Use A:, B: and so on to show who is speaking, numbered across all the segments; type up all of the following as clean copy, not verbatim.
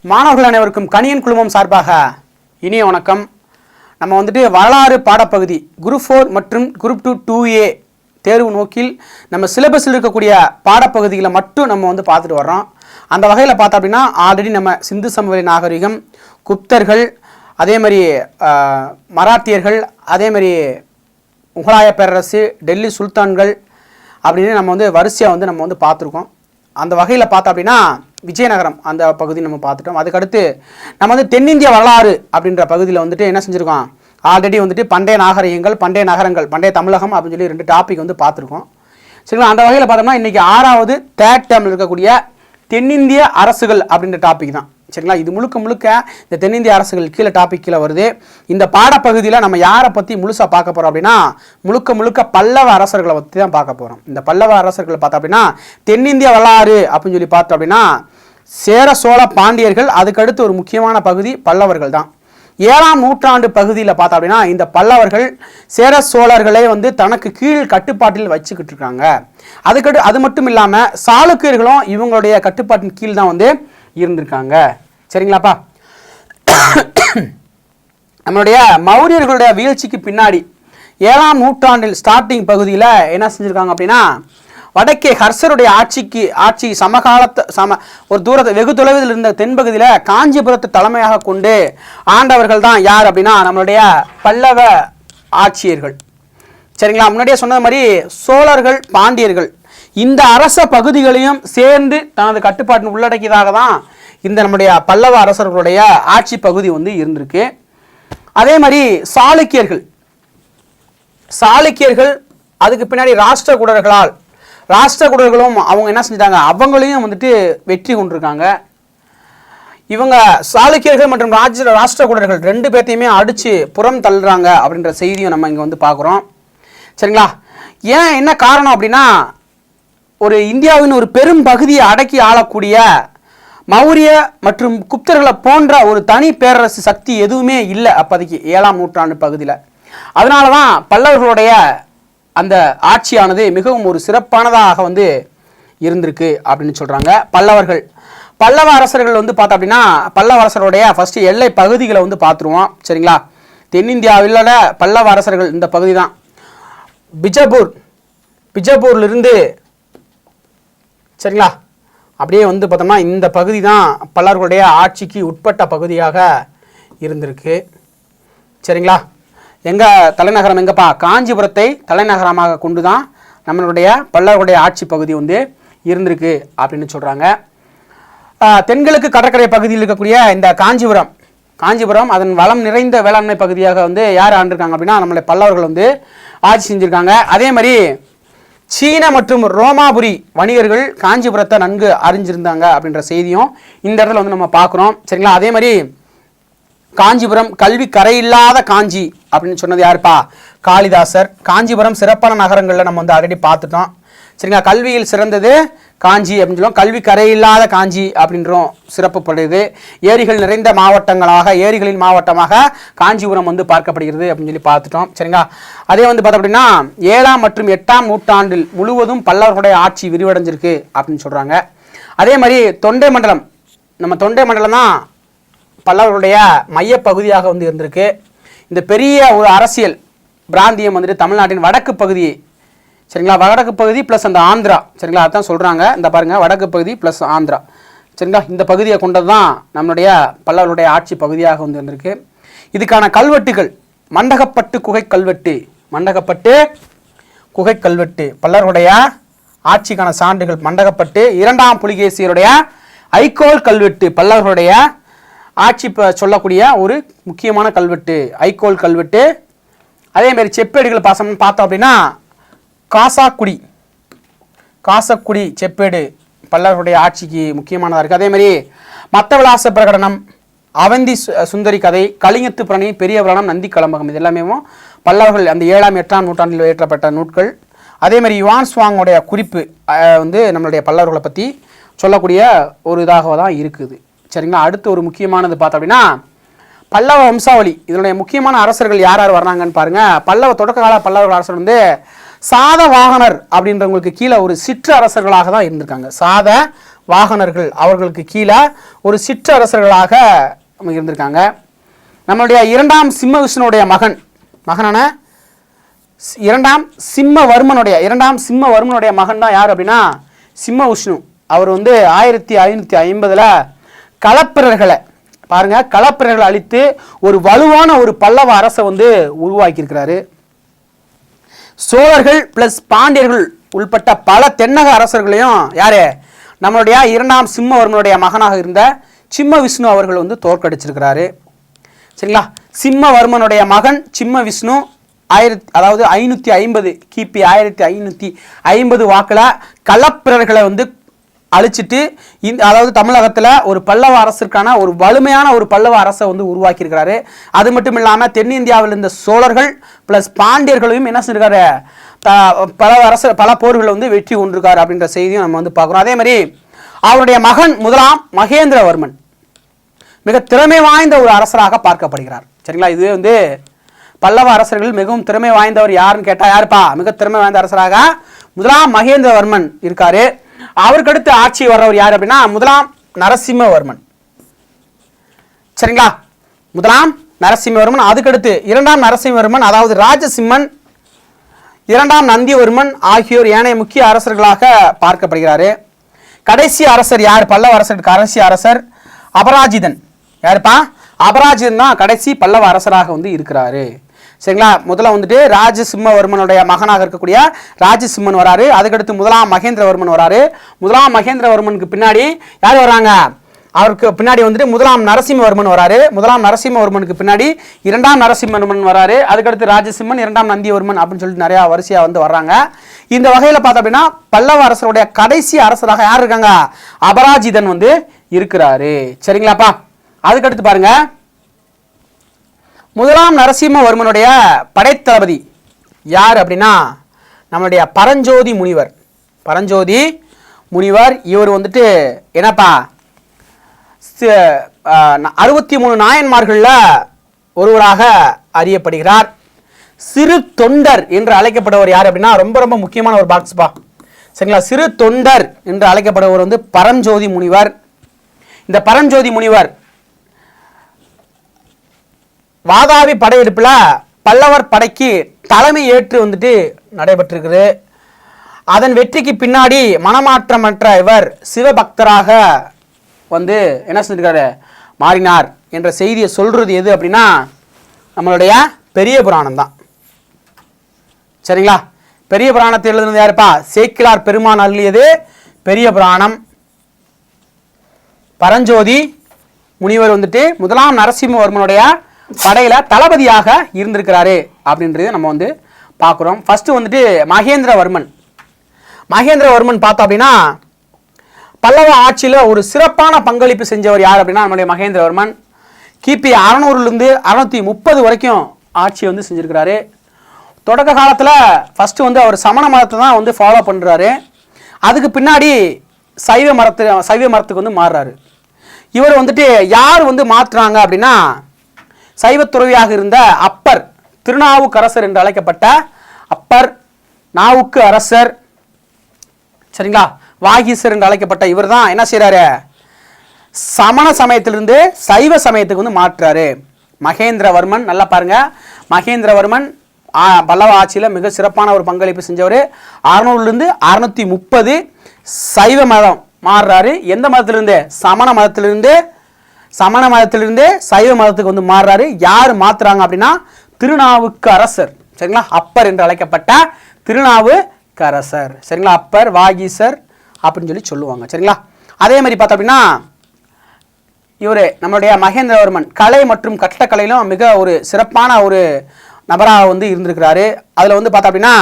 A: மாணவர்கள் அனைவருக்கும் கணியன் குழுமம் சார்பாக இனிய வணக்கம். நம்ம வந்துட்டு வரலாறு பாடப்பகுதி குரூப் 4 மற்றும் குரூப் 2 2A தேர்வு நோக்கில் நம்ம சிலபஸில் இருக்கக்கூடிய பாடப்பகுதிகளை மட்டும் நம்ம வந்து பார்த்துட்டு வர்றோம். அந்த வகையில் பார்த்தோம் அப்படின்னா ஆல்ரெடி நம்ம சிந்து சமவெளி நாகரிகம், குப்தர்கள், அதே மாதிரி மராத்தியர்கள், அதே மாதிரி முகலாய பேரரசு, டெல்லி சுல்தான்கள் அப்படின்னு நம்ம வந்து வரிசையாக வந்து நம்ம வந்து பார்த்துருக்கோம். அந்த வகையில் பார்த்தோம் அப்படின்னா விஜயநகரம் அந்த பகுதி நம்ம பார்த்துட்டோம். அதுக்கடுத்து நம்ம வந்து தென்னிந்திய வரலாறு அப்படின்ற பகுதியில் வந்துட்டு என்ன செஞ்சுருக்கோம், ஆல்ரெடி வந்துட்டு பண்டைய நாகரிகங்கள், பண்டைய நகரங்கள், பண்டைய தமிழகம் அப்படின்னு சொல்லி 2 டாபிக் வந்து பார்த்துருக்கோம். சரிங்களா? அந்த வகையில் பார்த்தோம்னா இன்றைக்கி 6வது தேர்ட் டேர்மில் இருக்கக்கூடிய தென்னிந்திய அரசுகள் அப்படின்ற டாபிக் தான். சரிங்களா? இது முழுக்க இந்த தென்னிந்திய அரசுகள் கீழே டாபிக் கீழே வருது. இந்த பாடப்பகுதியில் நம்ம யாரை பற்றி முழுசாக பார்க்க போகிறோம் அப்படின்னா முழுக்க பல்லவ அரசர்களை பற்றி தான் பார்க்க போகிறோம். இந்த பல்லவ அரசர்களை பார்த்தோம் அப்படின்னா தென்னிந்திய வரலாறு அப்படின்னு சொல்லி பார்த்தோம் அப்படின்னா சேர சோழ பாண்டியர்கள், அதுக்கடுத்து ஒரு முக்கியமான பகுதி பல்லவர்கள் தான். 7ஆம் நூற்றாண்டு பகுதியில் பார்த்தோம் அப்படின்னா இந்த பல்லவர்கள் சேர சோழர்களை வந்து தனக்கு கீழ் கட்டுப்பாட்டில் வச்சுக்கிட்டு இருக்காங்க. அது மட்டும் இல்லாமல் சாளுக்கியர்களும் இவங்களுடைய கட்டுப்பாட்டின் கீழ் தான் வந்து இருந்திருக்காங்க. சரிங்களாப்பா? நம்மளுடைய மௌரியர்களுடைய வீழ்ச்சிக்கு பின்னாடி 7ஆம் நூற்றாண்டில் ஸ்டார்டிங் பகுதியில் என்ன செஞ்சுருக்காங்க அப்படின்னா வடக்கே ஹர்ஷருடைய ஆட்சி ஒரு தூரத்தை வெகு தொலைவில் இருந்த தென்பகுதியில் காஞ்சிபுரத்தை தலைமையாக கொண்டு ஆண்டவர்கள் தான் யார் அப்படின்னா நம்மளுடைய பல்லவ ஆட்சியர்கள். சரிங்களா? முன்னாடியே சொன்ன மாதிரி சோழர்கள், பாண்டியர்கள் இந்த அரச பகுதிகளையும் சேர்ந்து தனது கட்டுப்பாட்டின் உள்ளடக்கியதாக தான் இந்த நம்முடைய பல்லவ அரசர்களுடைய ஆட்சி பகுதி வந்து இருந்திருக்கு. அதே மாதிரி சாளுக்கியர்கள் அதுக்கு பின்னாடி ராஷ்டிரகூடர்களும் அவங்க என்ன செஞ்சிட்டாங்க, அவங்களையும் வந்துட்டு வெற்றி கொண்டிருக்காங்க. இவங்க சாளுக்கியர்கள் மற்றும் ராஷ்டிரகூடர்கள் 2 பேர்த்தையுமே அடித்து புறம் தள்ளுறாங்க அப்படின்ற செய்தியும் நம்ம இங்கே வந்து பார்க்குறோம். சரிங்களா? ஏன் என்ன காரணம் அப்படின்னா ஒரு இந்தியாவின் ஒரு பெரும் பகுதியை அடக்கி ஆளக்கூடிய மௌரிய மற்றும் குப்தர்களை போன்ற ஒரு தனி பேரரசு சக்தி எதுவுமே இல்லை அப்போதைக்கு 7ஆம் நூற்றாண்டு பகுதியில். அதனால தான் பல்லவர்களுடைய அந்த ஆட்சியானது மிகவும் ஒரு சிறப்பானதாக வந்து இருந்திருக்கு அப்படின்னு சொல்கிறாங்க. பல்லவ அரசர்கள் வந்து பார்த்தோம் அப்படின்னா பல்லவ அரசருடைய ஃபஸ்ட்டு எல்லை பகுதிகளை வந்து பார்த்துருவோம். சரிங்களா? தென்னிந்தியாவில் பல்லவ அரசர்கள் இந்த பகுதி தான். பிஜப்பூர்லேருந்து சரிங்களா அப்படியே வந்து பார்த்தோம்னா இந்த பகுதி தான் பல்லவர்களுடைய ஆட்சிக்கு உட்பட்ட பகுதியாக இருந்திருக்கு. சரிங்களா? எங்கள் தலைநகரம் எங்கப்பா? காஞ்சிபுரத்தை தலைநகரமாக கொண்டு தான் நம்மளுடைய பல்லவர்களுடைய ஆட்சி பகுதி வந்து இருந்திருக்கு அப்படின்னு சொல்கிறாங்க. தென்கிழக்கு கடற்கரை பகுதியில் இருக்கக்கூடிய இந்த காஞ்சிபுரம் அதன் வளம் நிறைந்த வேளாண்மை பகுதியாக வந்து யார் ஆண்டிருக்காங்க அப்படின்னா நம்மளுடைய பல்லவர்கள் வந்து ஆட்சி செஞ்சுருக்காங்க. அதே மாதிரி சீன மற்றும் ரோமாபுரி வணிகர்கள் காஞ்சிபுரத்தை நன்கு அறிஞ்சிருந்தாங்க அப்படின்ற செய்தியும் இந்த இடத்துல வந்து நம்ம பார்க்குறோம். சரிங்களா? அதே மாதிரி காஞ்சிபுரம் கல்வி கரையில்லாத காஞ்சி அப்படின்னு சொன்னது யாருப்பா? காளிதாசர். காஞ்சிபுரம் சிறப்பான நகரங்களில் நம்ம வந்து ஆல்ரெடி பார்த்துட்டோம். சரிங்களா? கல்வியில் சிறந்தது காஞ்சி அப்படின்னு சொல்லுவோம். கல்வி கரையில்லாத காஞ்சி அப்படின்றோம் சிறப்புப்படுது. ஏரிகள் நிறைந்த ஏரிகளின் மாவட்டமாக காஞ்சிபுரம் வந்து பார்க்கப்படுகிறது அப்படின்னு சொல்லி பார்த்துட்டோம். சரிங்களா? அதே வந்து பார்த்தோம் அப்படின்னா 7ஆம் மற்றும் 8ஆம் நூற்றாண்டில் முழுவதும் பல்லவர்களுடைய ஆட்சி விரிவடைஞ்சிருக்கு அப்படின்னு சொல்கிறாங்க. அதே மாதிரி தொண்டை மண்டலம் தான் பல்லவர்களுடைய மையப்பகுதியாக வந்து இருந்திருக்கு. இந்த பெரிய ஒரு அரசியல் பிராந்தியம் வந்துட்டு தமிழ்நாட்டின் வடக்கு பகுதி. சரிங்களா? வடக்கு பகுதி ப்ளஸ் அந்த ஆந்திரா. சரிங்களா? அதான் சொல்கிறாங்க. இந்த பாருங்கள், வடக்கு பகுதி ப்ளஸ் ஆந்திரா. சரிங்களா? இந்த பகுதியை கொண்டது தான் நம்மளுடைய பல்லவருடைய ஆட்சி பகுதியாக வந்து இருந்திருக்கு. இதுக்கான கல்வெட்டுகள் மண்டகப்பட்டு குகை கல்வெட்டு பல்லவருடைய ஆட்சிக்கான சான்றுகள் மண்டகப்பட்டு. 2ஆம் புலிகேசியருடைய ஐகோல் கல்வெட்டு பல்லவருடைய ஆட்சி சொல்லக்கூடிய ஒரு முக்கியமான கல்வெட்டு, ஐகோல் கல்வெட்டு. அதேமாதிரி செப்பேடுகள் பார்த்தோம் அப்படின்னா காசக்குடி செப்பேடு பல்லவருடைய ஆட்சிக்கு முக்கியமானதாக இருக்குது. அதேமாதிரி மத்தவிலாச பிரகடனம், அவந்தி சுந்தரி கதை, கலிங்கத்து பிரணி, பெரிய புராணம், நந்தி கலம்பகம் இது எல்லாமே பல்லவர்கள் அந்த 7ஆம் 8ஆம் நூற்றாண்டில் இயற்றப்பட்ட நூட்கள். அதேமாதிரி யுவான் சுவாங்கோடைய குறிப்பு வந்து நம்மளுடைய பல்லவர்களை பற்றி சொல்லக்கூடிய ஒரு இதாக தான் இருக்குது. சரிங்களா? அடுத்து ஒரு முக்கியமானது பார்த்தோம் அப்படின்னா பல்லவ வம்சாவளி. இதனுடைய முக்கியமான அரசர்கள் யார் வர்றாங்கன்னு பாருங்கள். தொடக்க கால பல்லவர்கள் அரசர் வந்து சாதவாகனர் அப்படின்றவங்களுக்கு கீழே ஒரு சிற்று அரசர்களாக தான் இருந்திருக்காங்க. வாகனர்கள் அவர்களுக்கு கீழே ஒரு சிற்றரசர்களாக இருந்திருக்காங்க. நம்மளுடைய இரண்டாம் சிம்ம விஷ்ணுடைய மகனான இரண்டாம் சிம்மவர்மனுடைய மகன் தான் யார் அப்படின்னா சிம்ம விஷ்ணு. அவர் வந்து 1550 களப்பிரர்களை அழித்து ஒரு வலுவான ஒரு பல்லவ அரசை வந்து உருவாக்கியிருக்கிறாரு. சோழர்கள் பிளஸ் பாண்டியர்கள் உள்பட்ட பல தென்னக அரசர்களையும் யாரு நம்மளுடைய இரண்டாம் சிம்மவர்மனுடைய மகனாக இருந்த சிம்ம விஷ்ணு அவர்கள் வந்து தோற்கடிச்சிருக்கிறாரு. சரிங்களா? சிம்மவர்மனுடைய மகன் சிம்ம விஷ்ணு 550 கிபி 1550 வாக்கில் களப்பிரர்களை வந்து அழிச்சிட்டு அதாவது தமிழகத்தில் ஒரு பல்லவ அரசிற்கான ஒரு வலிமையான ஒரு பல்லவ அரசை வந்து உருவாக்கியிருக்கிறாரு. அது மட்டும் இல்லாமல் தென்னிந்தியாவில் இருந்த சோழர்கள் பிளஸ் பாண்டியர்களையும் என்ன செஞ்சிருக்காரு, பல போர்களை வந்து வெற்றி கொண்டிருக்காரு அப்படின்ற செய்தியும் நம்ம வந்து பார்க்குறோம். அதே மாதிரி அவருடைய மகன் முதலாம் மகேந்திரவர்மன் மிக திறமை வாய்ந்த ஒரு அரசராக பார்க்கப்படுகிறார். சரிங்களா? இது வந்து பல்லவ அரசர்கள் மிகவும் திறமை வாய்ந்தவர் யாருன்னு கேட்டால் யாருப்பா மிக திறமை வாய்ந்த அரசராக முதலாம் மகேந்திரவர்மன் இருக்காரு. அவருக்கு அடுத்து ஆட்சி வர்றவர் யார் அப்படின்னா முதலாம் நரசிம்மவர்மன். சரிங்களா? முதலாம் நரசிம்மவர்மன், அதுக்கடுத்து இரண்டாம் நரசிம்மவர்மன் அதாவது ராஜசிம்மன், இரண்டாம் நந்திவர்மன் ஆகியோர் ஏனைய முக்கிய அரசர்களாக பார்க்கப்படுகிறாரு. கடைசி அரசர் யார்? பல்லவ அரசர் கடைசி அரசர் அபராஜிதன். யாருப்பா? அபராஜிதன் தான் கடைசி பல்லவ அரசராக வந்து இருக்கிறாரு. சரிங்களா? முதல்ல வந்துட்டு ராஜசிம்மவர்மனுடைய மகனாக இருக்கக்கூடிய ராஜசிம்மன் வராரு. அதுக்கடுத்து முதலாம் மகேந்திரவர்மன் வராரு. முதலாம் மகேந்திரவர்மனுக்கு பின்னாடி யார் வராங்க? அவருக்கு பின்னாடி வந்துட்டு முதலாம் நரசிம்மவர்மன் வராரு. முதலாம் நரசிம்மவர்மனுக்கு பின்னாடி இரண்டாம் நரசிம்மவர்மன் வராரு. அதுக்கடுத்து ராஜசிம்மன், இரண்டாம் நந்திவர்மன் அப்படின்னு சொல்லிட்டு நிறைய வரிசையா வந்து வர்றாங்க. இந்த வகையில் பார்த்தோம் அப்படின்னா பல்லவ அரசருடைய கடைசி அரசராக யார் இருக்காங்க? அபராஜிதன் வந்து இருக்கிறாரு. சரிங்களாப்பா? அதுக்கடுத்து பாருங்க, முதலாம் நரசிம்மவர்மனுடைய படைத்தளபதி யார் அப்படின்னா நம்மளுடைய பரஞ்சோதி முனிவர். இவர் வந்துட்டு என்னப்பா 63 நாயன்மார்களில் ஒருவராக அறியப்படுகிறார். சிறு தொண்டர் என்று அழைக்கப்படுவர் யார் அப்படின்னா ரொம்ப ரொம்ப முக்கியமான ஒரு பாக்ஸ்பா. சரிங்களா? சிறு தொண்டர் என்று அழைக்கப்படுவர் வந்து பரஞ்சோதி முனிவர். இந்த பரஞ்சோதி முனிவர் வாதாபி படையெடுப்பில் பல்லவர் படைக்கு தலைமை ஏற்று வந்துட்டு நடைபெற்றிருக்குது. அதன் வெற்றிக்கு பின்னாடி மனமாற்றமற்ற இவர் சிவபக்தராக வந்து என்ன செஞ்சிருக்காரு, மாறினார் என்ற செய்தியை சொல்றது எது அப்படின்னா நம்மளுடைய பெரிய புராணம் தான். சரிங்களா? பெரிய புராணத்தை எழுதுனது யாருப்பா? சேக்கிழார் பெருமான் அருளியது பெரிய புராணம். பரஞ்சோதி முனிவர் வந்துட்டு முதலாம் நரசிம்மவர்மனுடைய படையில தளபதியாக இருந்திருக்கிறாரு அப்படின்றது நம்ம வந்து பார்க்குறோம். ஃபர்ஸ்ட் வந்துட்டு மகேந்திரவர்மன் பார்த்தோம் அப்படின்னா பல்லவ ஆட்சியில் ஒரு சிறப்பான பங்களிப்பு செஞ்சவர் யார் அப்படின்னா நம்முடைய மகேந்திரவர்மன். கிபி 600லேருந்து 630 வரைக்கும் ஆட்சியை வந்து செஞ்சிருக்கிறாரு. தொடக்க காலத்தில் ஃபர்ஸ்ட் வந்து அவர் சமண மதத்தை தான் வந்து ஃபாலோ பண்ணுறாரு. அதுக்கு பின்னாடி சைவ மதத்துக்கு வந்து மாறுறாரு. இவர் வந்துட்டு யார் வந்து மாற்றுறாங்க அப்படின்னா சைவத்துறவியாக இருந்த அப்பர், திருநாவுக்கரசர் என்று அழைக்கப்பட்ட அப்பர், நாவுக்கு அரசர், சரிங்களா, வாகீசர் என்று அழைக்கப்பட்ட இவர் தான் என்ன செய்யறாரு, சமண சமயத்திலிருந்து சைவ சமயத்துக்கு வந்து மாற்றுறாரு. மகேந்திரவர்மன் நல்லா பாருங்க, மகேந்திரவர்மன் பல்லவ ஆட்சியில் மிக சிறப்பான ஒரு பங்களிப்பு செஞ்சவர். 600லேருந்து 630 சைவ மதம் மாறுறாரு. எந்த மதத்திலிருந்து? சமண மதத்திலிருந்து சைவ மதத்துக்கு வந்து மாறுறாரு. யார் மாத்துறாங்க அப்படின்னா திருநாவுக்கு அரசர். சரிங்களா? அப்பர் என்று அழைக்கப்பட்ட திருநாவுக்கரசர். சரிங்களா? அப்பர், வாகீசர் அப்படின்னு சொல்லுவாங்க. சரிங்களா? அதே மாதிரி பார்த்தோம் அப்படின்னா இவர் நம்மளுடைய மகேந்திரவர்மன் கலை மற்றும் கட்டக்கலையிலும் மிக ஒரு சிறப்பான ஒரு நபராக வந்து இருந்திருக்கிறாரு. அதில் வந்து பார்த்தோம் அப்படின்னா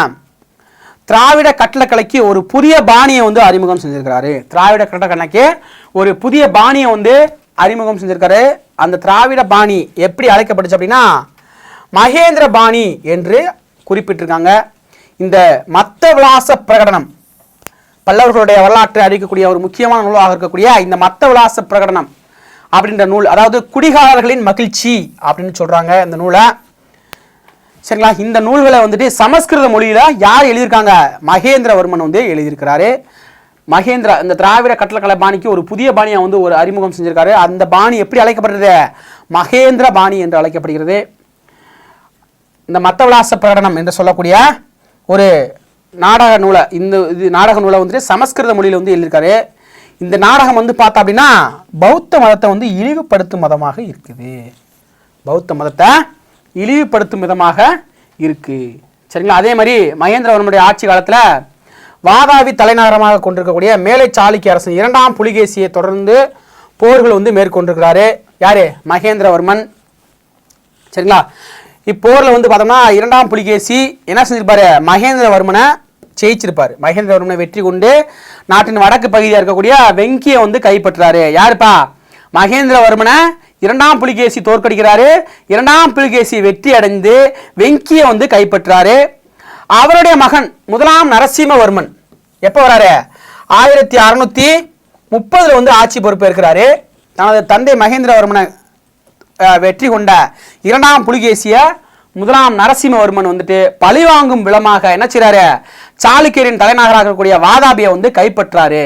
A: திராவிட கட்டடக்கலைக்கு ஒரு புதிய பாணியை வந்து அறிமுகம் செஞ்சிருக்கிறாரு. திராவிட கட்டடக்கலைக்கு ஒரு புதிய பாணியை வந்து அறிமுகம் செஞ்சிருக்காரு. அந்த திராவிட பாணி எப்படி அழைக்கப்பட்டுச்சு அப்படின்னா மகேந்திர பாணி என்று குறிப்பிட்டிருக்காங்க. இந்த மத்த விலாச பிரகடனம் பல்லவர்களுடைய வரலாற்றை அறிவிக்கக்கூடிய ஒரு முக்கியமான நூலாக இருக்கக்கூடிய இந்த மத்த விலாச பிரகடனம் அப்படின்ற நூல், அதாவது குடிகாரர்களின் மகிழ்ச்சி அப்படின்னு சொல்றாங்க இந்த நூலை. சரிங்களா? இந்த நூல்களை வந்துட்டு சமஸ்கிருத மொழியில யார் எழுதியிருக்காங்க? மகேந்திரவர்மன் வந்து எழுதியிருக்கிறாரு. மகேந்திரா இந்த திராவிட கட்டடக்கலை பாணிக்கு ஒரு புதிய பாணியை வந்து ஒரு அறிமுகம் செஞ்சிருக்காரு. அந்த பாணி எப்படி அழைக்கப்படுறது? மகேந்திர பாணி என்று அழைக்கப்படுகிறது. இந்த மத்தவிலாச பிரகடனம் என்று சொல்லக்கூடிய ஒரு நாடக நூலை இது நாடக நூலை வந்துட்டு சமஸ்கிருத மொழியில் வந்து எழுதியிருக்காரு. இந்த நாடகம் வந்து பார்த்தா அப்படின்னா பௌத்த மதத்தை வந்து இழிவுபடுத்தும் மதமாக இருக்குது. பௌத்த மதத்தை இழிவுபடுத்தும் விதமாக இருக்கு. சரிங்களா? அதே மாதிரி மகேந்திரவர்மனுடைய ஆட்சி காலத்தில் வாதாபி தலைநகரமாக கொண்டிருக்கக்கூடிய மேலை சாளுக்கிய அரசன் 2ஆம் புலிகேசியை தொடர்ந்து போர்கள் வந்து மேற்கொண்டிருக்கிறாரு. யாரு? மகேந்திரவர்மன். சரிங்களா? இப்போரில் வந்து பார்த்தோம்னா 2ஆம் புலிகேசி என்ன செஞ்சிருப்பாரு? மகேந்திரவர்மனை ஜெயிச்சிருப்பாரு. மகேந்திரவர்மனை வெற்றி கொண்டு நாட்டின் வடக்கு பகுதியாக இருக்கக்கூடிய வெங்கியை வந்து கைப்பற்றாரு. யாருப்பா? மகேந்திரவர்மனை 2ஆம் புலிகேசி தோற்கடிக்கிறாரு. 2ஆம் புலிகேசி வெற்றி அடைந்து வெங்கியை வந்து கைப்பற்றாரு. அவருடைய மகன் 1ஆம் நரசிம்மவர்மன் எப்போ வராரு? 1630 வந்து ஆட்சி பொறுப்பு இருக்கிறாரு. தனது தந்தை மகேந்திரவர்மனை வெற்றி கொண்ட 2ஆம் புலிகேசிய 1ஆம் நரசிம்மவர்மன் வந்துட்டு பழிவாங்கும் விளமாக என்ன செய்றாரு? சாளுக்கியரின் தலைநகராக இருக்கக்கூடிய வாதாபியை வந்து கைப்பற்றாரு.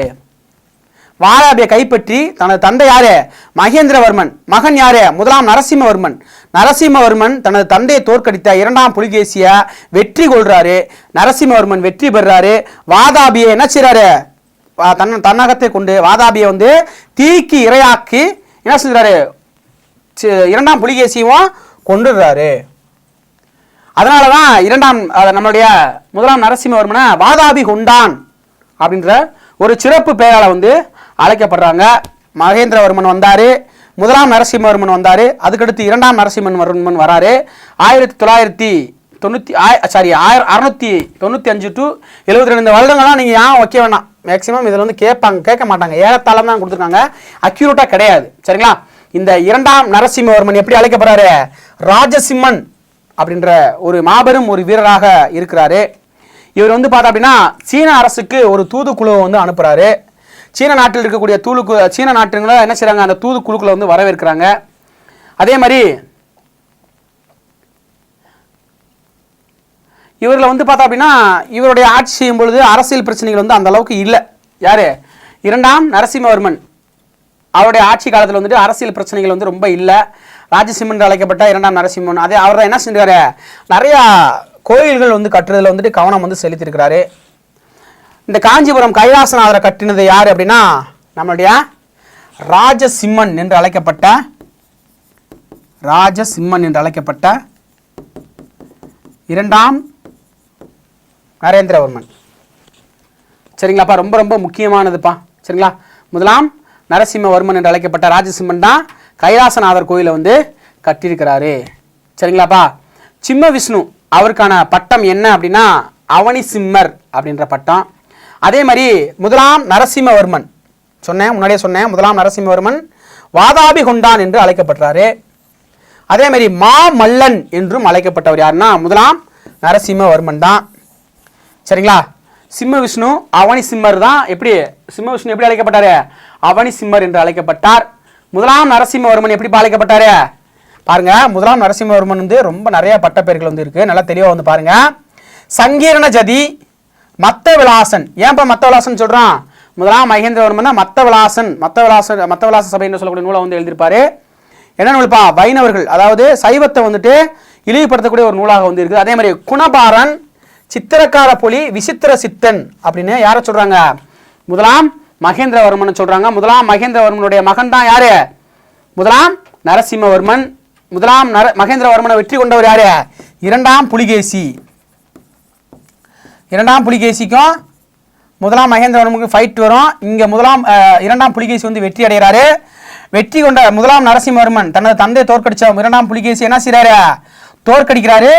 A: வாதாபியை கைப்பற்றி தனது தந்தை யாரு? மகேந்திரவர்மன். மகன் யாரு? 1ஆம் நரசிம்மவர்மன். நரசிம்மவர்மன் தனது தந்தையை தோற்கடித்த 2ஆம் புலிகேசிய வெற்றி கொள்றாரு. நரசிம்மவர்மன் வெற்றி பெறாரு. வாதாபியை என்ன செய்றாரு? தன்னகத்தை கொண்டு வாதாபியை வந்து தீக்கு இரையாக்கி என்ன செய்றாரு? 2ஆம் புலிகேசியும் கொண்டுடுறாரு. அதனாலதான் நம்மளுடைய 1ஆம் நரசிம்மவர்மனை வாதாபி கொண்டான் அப்படின்ற ஒரு சிறப்பு பெயரால வந்து அழைக்கப்படுறாங்க. மகேந்திரவர்மன் வந்தாரு, 1ஆம் நரசிம்மவர்மன் வந்தாரு, அதுக்கடுத்து 2ஆம் நரசிம்மவர்மன் வராரு. 695 டு 72 வருடங்கள்லாம் நீங்க ஏன் வைக்க வேணாம். மேக்சிமம் இதில் வந்து கேட்க மாட்டாங்க. ஏறத்தாழம் தான் கொடுத்துருக்காங்க, அக்யூரேட்டா கிடையாது. சரிங்களா? இந்த 2ஆம் நரசிம்மவர்மன் எப்படி அழைக்கப்படுறாரு? ராஜசிம்மன் அப்படின்ற ஒரு மாபெரும் ஒரு வீரராக இருக்கிறாரு. இவர் வந்து பார்த்தா அப்படின்னா சீன அரசுக்கு ஒரு தூதுக்குழுவை வந்து அனுப்புறாரு. சீன நாட்டில் இருக்கக்கூடிய சீன நாட்டுங்களை என்ன செய்றாங்க? அந்த தூதுக்குழுக்களை வந்து வரவேற்கிறாங்க. அதே மாதிரி இவர்களை வந்து பார்த்தா அப்படின்னா இவருடைய ஆட்சி செய்யும் பொழுது அரசியல் பிரச்சனைகள் வந்து அந்த அளவுக்கு இல்லை. யாரு? 2ஆம் நரசிம்மவர்மன் அவருடைய ஆட்சி காலத்தில் வந்துட்டு அரசியல் பிரச்சனைகள் வந்து ரொம்ப இல்லை. ராஜசிம்மன் என்று அழைக்கப்பட்ட 2ஆம் நரசிம்மன் அவர் தான் என்ன செஞ்சாரு? நிறையா கோயில்கள் வந்து கட்டுறதுல வந்துட்டு கவனம் வந்து செலுத்தியிருக்கிறாரு. இந்த காஞ்சிபுரம் கைலாசநாதரை கட்டினது யாரு அப்படின்னா நம்மளுடைய ராஜசிம்மன் என்று அழைக்கப்பட்ட 2ஆம் நரேந்திரவர்மன். சரிங்களாப்பா? ரொம்ப ரொம்ப முக்கியமானதுப்பா. சரிங்களா? 1ஆம் நரசிம்மவர்மன் என்று அழைக்கப்பட்ட ராஜசிம்மன் தான் கைலாசநாதர் கோயிலை வந்து கட்டியிருக்கிறாரு. சரிங்களாப்பா? சிம்ம விஷ்ணு அவருக்கான பட்டம் என்ன அப்படின்னா அவனி சிம்மர் அப்படின்ற பட்டம். அதே மாதிரி 1ஆம் நரசிம்மவர்மன் முன்னாடியே சொன்னேன் 1ஆம் நரசிம்மவர்மன் வாதாபி கொண்டான் என்று அழைக்கப்பட்டாரு. அதே மாதிரி மாமல்லன் என்றும் அழைக்கப்பட்டவர் யாருன்னா 1ஆம் நரசிம்மவர்மன் தான். சரிங்களா? சிம்ம விஷ்ணு அவனி சிம்மர் தான். சிம்ம விஷ்ணு எப்படி அழைக்கப்பட்டாரு? அவனி சிம்மர் என்று அழைக்கப்பட்டார். 1ஆம் நரசிம்மவர்மன் எப்படி அழைக்கப்பட்டாரு? பாருங்க, 1ஆம் நரசிம்மவர்மன் வந்து ரொம்ப நிறைய பட்டப்பெயர்கள் வந்து இருக்கு. நல்லா தெளிவாக வந்து பாருங்க. சங்கீரண ஜதி, மத்த விலாசன். ஏன்பா மத்த விலாசன் சொல்றான்? 1ஆம் மகேந்திரவர்மன் தான் மத்தவிலாச சபை என்று சொல்லக்கூடிய நூலை வந்து எழுதியிருப்பாரு. என்ன நூல்பா? வைணவர்கள், அதாவது சைவத்தை வந்துட்டு இழிவுபடுத்தக்கூடிய ஒரு நூலாக வந்து இருக்குது. அதே மாதிரி குணபாரன், சித்திரக்கார பொலி, விசித்திர சித்தன் அப்படின்னு யாரை சொல்றாங்க? 1ஆம் மகேந்திரவர்மன் சொல்றாங்க. 1ஆம் மகேந்திரவர்மனுடைய மகன் தான் யாரு? 1ஆம் நரசிம்மவர்மன். 1ஆம் மகேந்திரவர்மனை வெற்றி கொண்டவர் யாரு? 2ஆம் புலிகேசி. 2ஆம் புலிகேசிக்கும் 1ஆம் மகேந்திரவர்மனுக்கு ஃபைட் வரும். இங்க 2ஆம் புலிகேசி வந்து வெற்றி அடைகிறாரு. வெற்றி கொண்ட 1ஆம் நரசிம்மவர்மன் தனது தந்தை தோற்கடிச்ச 2ஆம் புலிகேசி என்ன செய்யறாரு? தோற்கடிக்கிறாரு.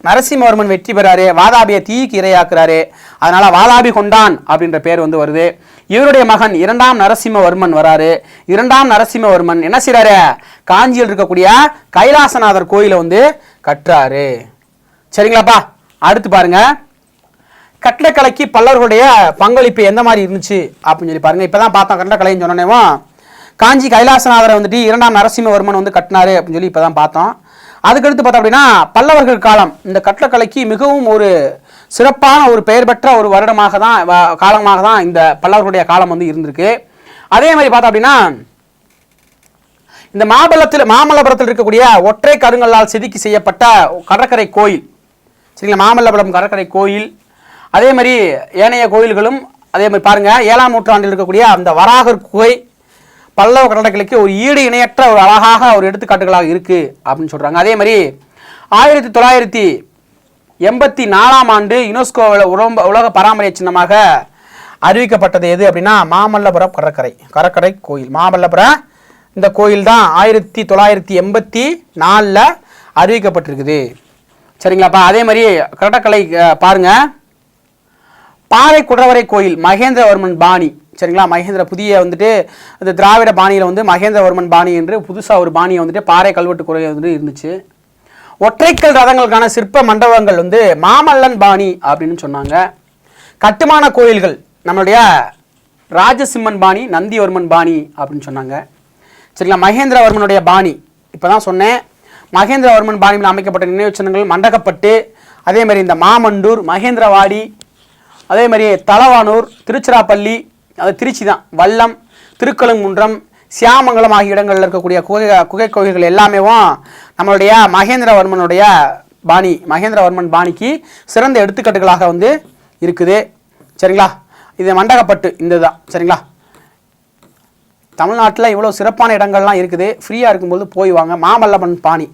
A: நரசிம்மவர்மன் வெற்றி பெறாரு. வாதாபியை தீக்கு இரையாக்குறாரு. அதனால வாதாபி கொண்டான் அப்படின்ற பேர் வந்து வருது. இவருடைய மகன் 2ஆம் நரசிம்மவர்மன் வராரு. 2ஆம் நரசிம்மவர்மன் என்ன செய்யறாரு? காஞ்சியில் இருக்கக்கூடிய கைலாசநாதர் கோயிலை வந்து கட்டுறாரு. சரிங்களாப்பா? அடுத்து பாருங்க, கட்டடக்கலைக்கு பல்லவர்களுடைய பங்களிப்பு எந்த மாதிரி இருந்துச்சு அப்படின்னு சொல்லி பாருங்க. இப்பதான் பார்த்தோம் கட்டடக்கலைன்னு சொன்னோன்னேவும் காஞ்சி கைலாசநாதரை வந்துட்டு 2ஆம் நரசிம்மவர்மன் வந்து கட்டினாரு அப்படின்னு சொல்லி இப்பதான் பார்த்தோம். அதுக்கடுத்து பார்த்தோம் அப்படின்னா பல்லவர்கள் காலம் இந்த கட்டடக்கலைக்கு மிகவும் ஒரு சிறப்பான ஒரு பெயர் பெற்ற ஒரு வருடமாக தான் காலமாக தான் இந்த பல்லவர்களுடைய காலம் வந்து இருந்திருக்கு. அதே மாதிரி பார்த்தோம் அப்படின்னா இந்த மாமல்லபுரத்தில் இருக்கக்கூடிய ஒற்றை கருங்கல்லால் செதுக்கி செய்யப்பட்ட கடற்கரை கோயில், சரிங்களா, மாமல்லபுரம் கடற்கரை கோயில், அதே மாதிரி ஏனைய கோயில்களும் அதே மாதிரி பாருங்க 7ஆம் நூற்றாண்டில் இருக்கக்கூடிய அந்த வராகர் குகை பல்லவ கடற்கரைக்கு ஒரு ஈடு இணையற்ற ஒரு அழகாக ஒரு எடுத்துக்காட்டுகளாக இருக்கு அப்படின்னு சொல்றாங்க. அதே மாதிரி 1984ஆம் ஆண்டு யுனெஸ்கோ உலக பாரம்பரிய சின்னமாக அறிவிக்கப்பட்டது எது அப்படின்னா மாமல்லபுரம் கடற்கரை கோயில். மாமல்லபுரம் இந்த கோயில் தான் 1984 அறிவிக்கப்பட்டிருக்குது. சரிங்களாப்பா. அதே மாதிரி கடற்கரை பாருங்க, பாறை குடவரை கோயில் மகேந்திரவர்மன் பாணி, சரிங்களா, மகேந்திர புதிய வந்துட்டு அந்த திராவிட பாணியில் வந்து மகேந்திரவர்மன் பாணி என்று புதுசாக ஒரு பாணியை வந்துட்டு பாறை கல்வெட்டு குறை வந்து இருந்துச்சு. ஒற்றைக்கல் ரதங்களுக்கான சிற்ப மண்டபங்கள் வந்து மாமல்லன் பாணி அப்படின்னு சொன்னாங்க. கட்டுமான கோயில்கள் நம்மளுடைய ராஜசிம்மன் பாணி, நந்திவர்மன் பாணி அப்படின்னு சொன்னாங்க. சரிங்களா, மகேந்திரவர்மனுடைய பாணி இப்போ தான் சொன்னேன். மகேந்திரவர்மன் பாணியில் அமைக்கப்பட்ட நினைவு சின்னங்கள் மண்டகப்பட்டு, அதே மாதிரி இந்த மாமண்டூர், மகேந்திரவாடி, அதே மாதிரி தலவானூர், திருச்சிராப்பள்ளி, அது திருச்சி தான், வல்லம், திருக்கழுங்குன்றம், சியாமங்கலம் ஆகிய இடங்களில் இருக்கக்கூடிய குகை கோயில்கள் எல்லாமே நம்மளுடைய மகேந்திரவர்மனுடைய பாணி, மகேந்திரவர்மன் பாணிக்கு சிறந்த எடுத்துக்காட்டுகளாக வந்து இருக்குது. சரிங்களா, இது மண்டகப்பட்டு இந்த தான். சரிங்களா, தமிழ்நாட்டில் இவ்வளோ சிறப்பான இடங்கள்லாம் இருக்குது. ஃப்ரீயாக இருக்கும்போது போய் வாங்க. மாமல்லன் பாணி,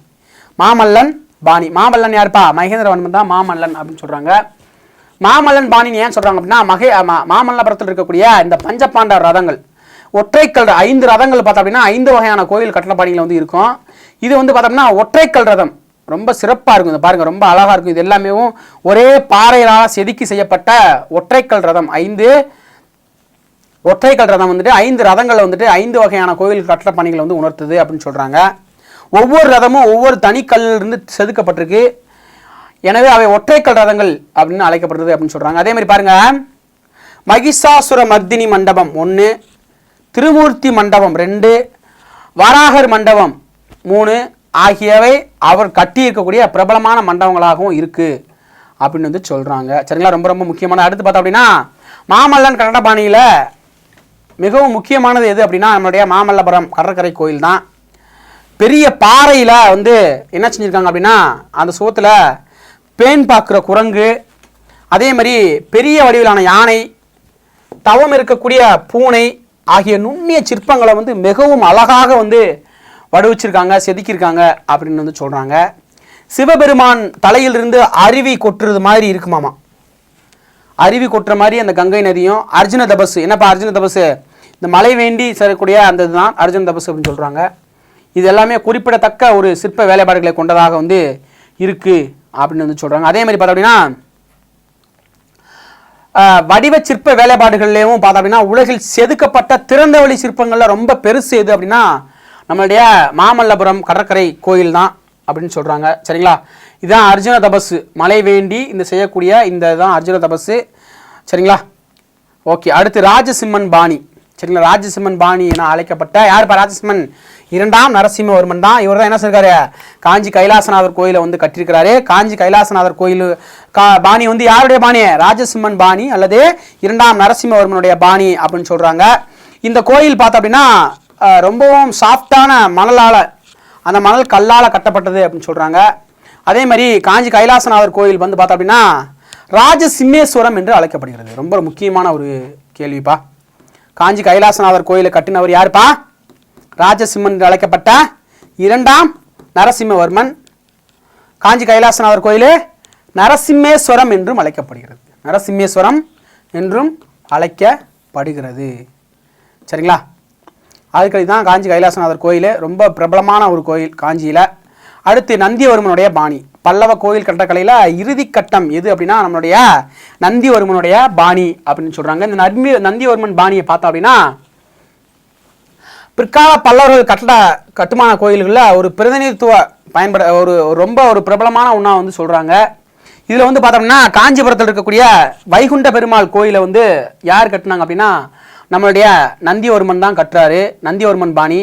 A: மாமல்லன் யாருப்பா? மகேந்திரவர்மன் தான் மாமல்லன் அப்படின்னு சொல்கிறாங்க. மாமல்லன் பாணின்னு ஏன் சொல்கிறாங்க அப்படின்னா மாமல்லபுரத்தில் இருக்கக்கூடிய இந்த பஞ்சபாண்டவர் ரதங்கள், ஒற்றைக்கல் 5 ரதங்கள் பார்த்தோம் அப்படின்னா 5 வகையான கோயில் கட்டளப்பாணிகள் வந்து இருக்கும். இது வந்து பார்த்தோம்னா ஒற்றைக்கல் ரதம் ரொம்ப சிறப்பாக இருக்கும். இந்த பாருங்கள், ரொம்ப அழகாக இருக்கும். இது எல்லாமே ஒரே பாறையால் செதுக்கி செய்யப்பட்ட ஒற்றைக்கல் ரதம். 5 ஒற்றைக்கல் ரதம் வந்துட்டு 5 ரதங்கள் வந்துட்டு 5 வகையான கோயில் கட்டளப்பணிகளை வந்து உணர்த்துது அப்படின்னு சொல்கிறாங்க. ஒவ்வொரு ரதமும் ஒவ்வொரு தனிக்கல்லிருந்து செதுக்கப்பட்டிருக்கு. எனவே அவை ஒற்றைக்கல் ரதங்கள் அப்படின்னு அழைக்கப்படுறது அப்படின்னு சொல்கிறாங்க. அதே மாதிரி பாருங்க, மகிஷாசுர மர்தினி மண்டபம் 1, திருமூர்த்தி மண்டபம் 2, வராகர் மண்டபம் 3 ஆகியவை அவர் கட்டி இருக்கக்கூடிய பிரபலமான மண்டபங்களாகவும் இருக்கு அப்படின்னு வந்து சொல்றாங்க. சரிங்களா, ரொம்ப ரொம்ப முக்கியமான. அடுத்து பார்த்தோம் அப்படின்னா மாமல்லன் கடற்பாணியில மிகவும் முக்கியமானது எது அப்படின்னா நம்மளுடைய மாமல்லபுரம் கடற்கரை கோயில் தான். பெரிய பாறையில வந்து என்ன செஞ்சிருக்காங்க அப்படின்னா அந்த சுவத்துல பேன் பார்க்குற குரங்கு, அதே மாதிரி பெரிய வடிவிலான யானை, தவம் இருக்கக்கூடிய பூனை ஆகிய நுண்ணிய சிற்பங்களை வந்து மிகவும் அழகாக வந்து வடிவச்சிருக்காங்க, செதுக்கியிருக்காங்க அப்படின்னு வந்து சொல்கிறாங்க. சிவபெருமான் தலையிலிருந்து அருவி கொட்டுறது மாதிரி இருக்குமாமா. அருவி கொட்டுற மாதிரி அந்த கங்கை நதியும் அர்ஜுன தபசு, என்னப்பா அர்ஜுன தபசு? இந்த மலை வேண்டி செல்லக்கூடிய அந்த இதுதான் அர்ஜுன தபசு அப்படின்னு சொல்கிறாங்க. இது எல்லாமே குறிப்பிடத்தக்க ஒரு சிற்ப வேலைப்பாடுகளை கொண்டதாக வந்து இருக்குது அப்படின்னு வந்து சொல்கிறாங்க. அதே மாதிரி பார்த்தோம் அப்படின்னா வடிவ சிற்ப வேலைப்பாடுகள்லேயும் பார்த்தோம் அப்படின்னா உலகில் செதுக்கப்பட்ட திறந்த வழி சிற்பங்களில் ரொம்ப பெருசு எது அப்படின்னா நம்மளுடைய மாமல்லபுரம் கடற்கரை கோயில் தான் அப்படின்னு சொல்கிறாங்க. சரிங்களா, இதுதான் அர்ஜுன தபசு, மலை வேண்டி இந்த செய்யக்கூடிய இந்த தான் அர்ஜுன தபசு. சரிங்களா, ஓகே. அடுத்து ராஜசிம்மன் பாணி. சரிங்களா, ராஜசிம்மன் பாணி என அழைக்கப்பட்ட யாருப்பா? ராஜசிம்மன் 2ஆம் நரசிம்மவர்மன் தான். இவர் தான் என்ன சொல்றாரு? காஞ்சி கைலாசநாதர் கோயிலை வந்து கட்டியிருக்கிறாரு. காஞ்சி கைலாசநாதர் கோயில் பாணி வந்து யாருடைய பாணி? ராஜசிம்மன் பாணி அல்லது 2ஆம் நரசிம்மவர்மனுடைய பாணி அப்படின்னு சொல்றாங்க. இந்த கோயில் பார்த்தோம் அப்படின்னா ரொம்பவும் சாஃப்டான மணலால், அந்த மணல் கல்லால் கட்டப்பட்டது அப்படின்னு சொல்றாங்க. அதே மாதிரி காஞ்சி கைலாசநாதர் கோயில் வந்து பார்த்தோம் அப்படின்னா ராஜசிம்மேஸ்வரம் என்று அழைக்கப்படுகிறது. ரொம்ப முக்கியமான ஒரு கேள்விப்பா. காஞ்சி கைலாசநாதர் கோயிலை கட்டினவர் யாருப்பா? ராஜசிம்மன் என்று அழைக்கப்பட்ட 2ஆம் நரசிம்மவர்மன். காஞ்சி கைலாசநாதர் கோயில் நரசிம்மேஸ்வரம் என்றும் அழைக்கப்படுகிறது. நரசிம்மேஸ்வரம் என்றும் அழைக்கப்படுகிறது. சரிங்களா, அதுக்கடி தான் காஞ்சி கைலாசநாதர் கோயில் ரொம்ப பிரபலமான ஒரு கோயில் காஞ்சியில். அடுத்து நந்திவர்மனுடைய பாணி. பல்லவ கோயில் கட்டக்கலையில் இறுதி கட்டம் எது அப்படின்னா நம்மளுடைய நந்திவர்மனுடைய பாணி அப்படின்னு சொல்கிறாங்க. இந்த நந்திவர்மன் பாணியை பார்த்தோம் அப்படின்னா பிற்கால பல்லவர்கள் கட்டுமான கோயில்களில் ஒரு பிரதிநிதித்துவ ரொம்ப ஒரு பிரபலமான ஒன்றா வந்து சொல்கிறாங்க. இதில் வந்து பார்த்தோம்னா காஞ்சிபுரத்தில் இருக்கக்கூடிய வைகுண்ட பெருமாள் கோயிலை வந்து யார் கட்டினாங்க அப்படின்னா நம்மளுடைய நந்திவர்மன் தான் கட்டுறாரு. நந்திவர்மன் பாணி.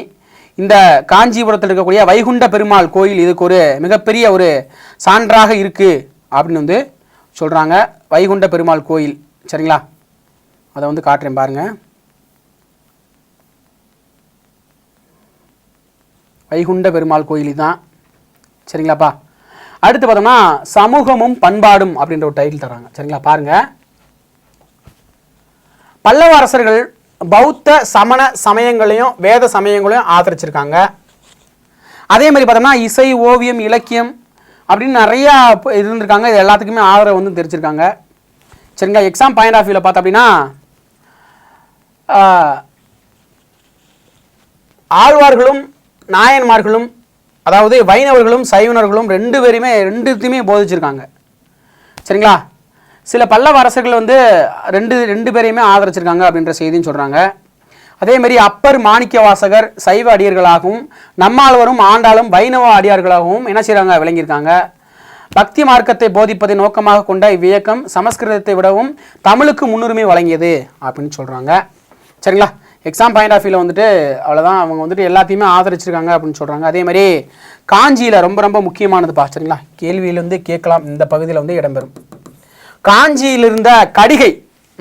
A: இந்த காஞ்சிபுரத்தில் இருக்கக்கூடிய வைகுண்ட பெருமாள் கோயில் இதுக்கு ஒரு மிகப்பெரிய ஒரு சான்றாக இருக்குது அப்படின்னு வந்து சொல்கிறாங்க. வைகுண்ட பெருமாள் கோயில். சரிங்களா, அதை வந்து காட்டுறேன் பாருங்கள். வைகுண்ட பெருமாள் கோயில் தான். சரிங்களாப்பா. அடுத்து பார்த்தோம்னா சமூகமும் பண்பாடும் அப்படின்ற ஒரு டைட்டில் தராங்க. சரிங்களா, பாருங்க. பல்லவ அரசர்கள் பௌத்த சமண சமயங்களையும் வேத சமயங்களையும் ஆதரிச்சிருக்காங்க. அதே மாதிரி பார்த்தோம்னா இசை, ஓவியம், இலக்கியம் அப்படின்னு நிறையா இருந்திருக்காங்க. இது எல்லாத்துக்குமே ஆதரவு வந்து தெரிஞ்சிருக்காங்க. சரிங்களா, எக்ஸாம் பாயிண்ட் ஆஃப் வியூவில் பார்த்தோம் அப்படின்னா ஆழ்வார்களும் நாயன்மார்களும், அதாவது வைணவர்களும் சைவனர்களும் ரெண்டுத்தையுமே போதிச்சிருக்காங்க. சரிங்களா, சில பல்லவ அரசர்கள் வந்து ரெண்டு பேரையுமே ஆதரிச்சிருக்காங்க அப்படின்ற செய்தின்னு சொல்கிறாங்க. அதேமாரி அப்பர் மாணிக்க வாசகர் சைவ அடியர்களாகவும், நம்மாழ்வரும் ஆண்டாளும் வைணவ அடியார்களாகவும் என்ன செய்கிறாங்க, விளங்கியிருக்காங்க. பக்தி மார்க்கத்தை போதிப்பதை நோக்கமாக கொண்ட இவ்வியக்கம் சமஸ்கிருதத்தை விடவும் தமிழுக்கு முன்னுரிமை வழங்கியது அப்படின்னு சொல்கிறாங்க. சரிங்களா, எக்ஸாம் பாயிண்ட் ஆஃப் வியூவில் வந்துட்டு அவ்வளோதான். அவங்க வந்துட்டு எல்லாத்தையுமே ஆதரிச்சிருக்காங்க அப்படின்னு சொல்கிறாங்க. அதே மாதிரி காஞ்சியில் ரொம்ப முக்கியமானதுப்பா. சரிங்களா, கேள்வியில் வந்து கேட்கலாம், இந்த பகுதியில் வந்து இடம்பெறும். காஞ்சியில் இருந்த கடிகை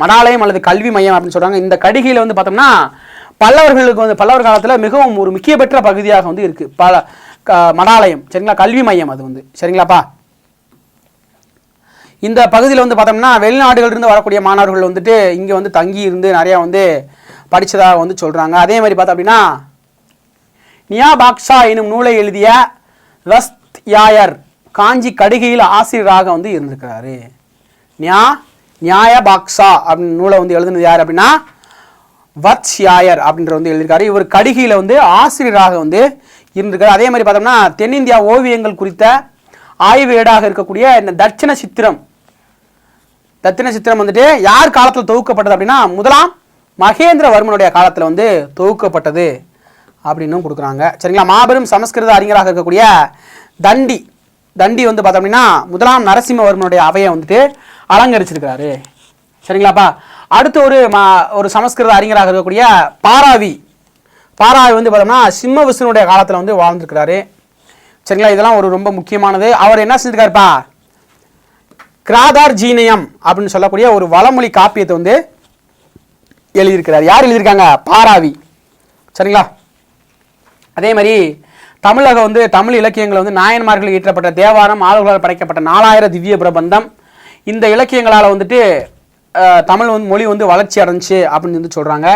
A: மடாலயம் அல்லது கல்வி மையம் அப்படின்னு சொல்கிறாங்க. இந்த கடிகையில் வந்து பார்த்தோம்னா பல்லவர்களுக்கு வந்து பல்லவர் காலத்தில் மிகவும் ஒரு முக்கிய பெற்ற பகுதியாக வந்து இருக்குது மடாலயம். சரிங்களா, கல்வி மையம் அது வந்து. சரிங்களாப்பா, இந்த பகுதியில் வந்து பார்த்தோம்னா வெளிநாடுகளிலிருந்து வரக்கூடிய மாணவர்கள் வந்துட்டு இங்கே வந்து தங்கி இருந்து நிறையா வந்து படித்ததாக வந்து சொல்கிறாங்க. அதே மாதிரி பார்த்தோம் அப்படின்னா நியா பாக்ஷா எனும் நூலை எழுதிய வஸ்த்யாயர் காஞ்சி கடிகையில் ஆசிரியராக வந்து இருந்திருக்கிறாரு. நியாய பாக்ஷா அப்படின்னு நூலை வந்து எழுதுனது யார் அப்படின்னா வத்ஸ்யாயர் அப்படின்ற வந்து எழுதியிருக்காரு. இவர் கடிகையில் வந்து ஆசிரியராக வந்து இருந்திருக்காரு. அதே மாதிரி பார்த்தோம்னா தென்னிந்தியா ஓவியங்கள் குறித்த ஆய்வு ஏடாக இருக்கக்கூடிய இந்த தட்சிண சித்திரம் வந்துட்டு யார் காலத்தில் தொகுக்கப்பட்டது அப்படின்னா முதலாம் மகேந்திரவர்மனுடைய காலத்தில் வந்து தொகுக்கப்பட்டது அப்படின்னு கொடுக்குறாங்க. சரிங்களா, மாபெரும் சமஸ்கிருத அறிஞராக இருக்கக்கூடிய தண்டி வந்து பார்த்தோம் அப்படின்னா முதலாம் நரசிம்மவர்மனுடைய அவையை வந்துட்டு அலங்கரிச்சிருக்கிறாரு. சரிங்களாப்பா. அடுத்து ஒரு சமஸ்கிருத அறிஞராக இருக்கக்கூடிய பாராவி வந்து பார்த்தோம்னா சிம்ம விஷ்ணுடைய காலத்தில் வந்து வாழ்ந்துருக்கிறாரு. சரிங்களா, இதெல்லாம் ஒரு ரொம்ப முக்கியமானது. அவர் என்ன செஞ்சிருக்காருப்பா, கிராதார் ஜீனயம் அப்படின்னு சொல்லக்கூடிய ஒரு வளமொழி காப்பியத்தை வந்து எழுதியிருக்கிறார். யார் எழுதியிருக்காங்க, பாராவி. சரிங்களா, அதே மாதிரி தமிழ் இலக்கியங்கள் வந்து நாயன்மார்கள் ஈற்றப்பட்ட தேவாரம், ஆளுகளால் படைக்கப்பட்ட 4000 திவ்ய பிரபந்தம், இந்த இலக்கியங்களால் வந்துட்டு தமிழ் மொழி வந்து வளர்ச்சி அடைஞ்சி அப்படின்னு வந்து சொல்கிறாங்க.